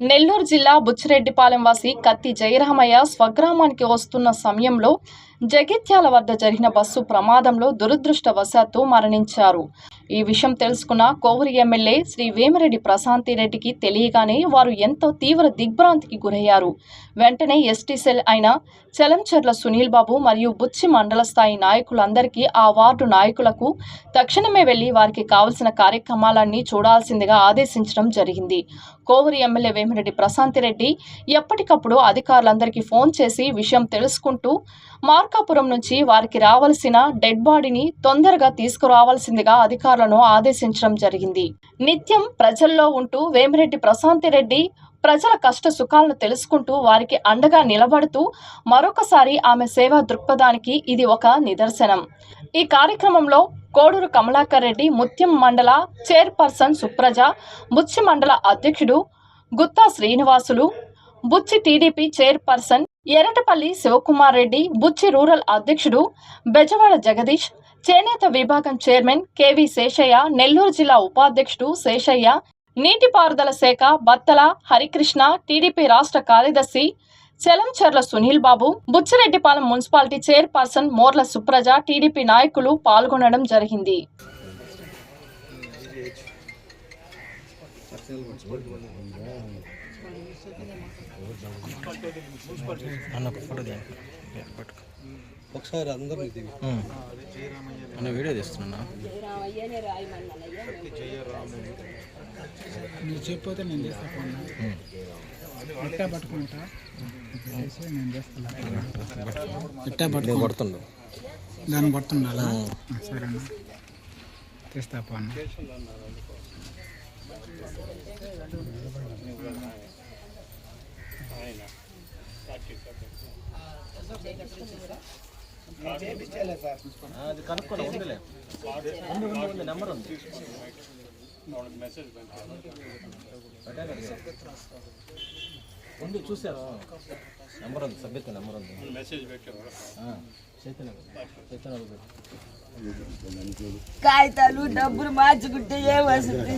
నెల్లూరు జిల్లా బుచ్చిరెడ్డిపాలెం వాసి కత్తి జయరామయ్య స్వగ్రామానికి వస్తున్న సమయంలో జగిత్యాల వద్ద జరిగిన బస్సు ప్రమాదంలో దురదృష్టవశాత్తు మరణించారు. ఈ విషయం తెలుసుకున్న కోవూరు ఎమ్మెల్యే శ్రీ వేమిరెడ్డి ప్రశాంతిరెడ్డికి తెలియగానే వారు ఎంతో తీవ్ర దిగ్భ్రాంతికి గురయ్యారు. వెంటనే ఎస్టీ సెల్ అయిన చలంచర్ల సునీల్ బాబు మరియు బుచ్చి మండల స్థాయి నాయకులందరికీ ఆ వార్డు నాయకులకు తక్షణమే వెళ్లి వారికి కావలసిన కార్యక్రమాలన్నీ చూడాల్సిందిగా ఆదేశించడం జరిగింది. కోవూరు ఎమ్మెల్యే వేమిరెడ్డి ప్రశాంతిరెడ్డి ఎప్పటికప్పుడు అధికారులందరికీ ఫోన్ చేసి విషయం తెలుసుకుంటూ మార్కాపురం నుంచి వారికి రావాల్సిన డెడ్ బాడీని తొందరగా తీసుకురావాల్సిందిగా అధికారులను ఆదేశించడం జరిగింది. నిత్యం ప్రజల్లో ఉంటూ వేమిరెడ్డి ప్రశాంతిరెడ్డి ప్రజల కష్ట సుఖాలను తెలుసుకుంటూ వారికి అండగా నిలబడుతూ మరొకసారి ఆమె సేవా దృక్పథానికి ఇది ఒక నిదర్శనం. ఈ కార్యక్రమంలో కోడూరు కమలాకర్ రెడ్డి, ముత్యం మండల చైర్పర్సన్ సుప్రజ, బుచ్చి మండల అధ్యక్షుడు గుత్తా శ్రీనివాసులు, బుచ్చి టీడీపీ చైర్పర్సన్ ఎరటపల్లి శివకుమార్ రెడ్డి, బుచ్చి రూరల్ అధ్యక్షుడు బెజవాడ జగదీష్, చేనేత విభాగం చైర్మన్ కేవి శేషయ్య, నెల్లూరు జిల్లా ఉపాధ్యక్షుడు శేషయ్య, నీటిపారుదల శాఖ బత్తల హరికృష్ణ, టీడీపీ రాష్ట్ర కార్యదర్శి Chalamcharla Sunil Babu, Buchireddypalem municipality chairperson Morla Supraja, TDP నాయకులు పాల్గొనడం జరిగింది. ఒకసారి అందరూ వీడియో తీస్తున్నా మీరు చెప్పితే నేను చేస్తా ఎట్టా పట్టుకుంటా నేను చేస్తా ఎట్టా కొడుతుండు దాన్ని కొడుతుండాలా సరే తెస్తా పన్న అది కనుక్కోలే ఉందిలే నెంబర్ ఉంది ఉంది చూసారు నెంబర్ ఉంది సభ్యత నెంబర్ ఉంది కాగితాలు డబ్బులు మార్చుకుంటే ఏ వస్తుంది.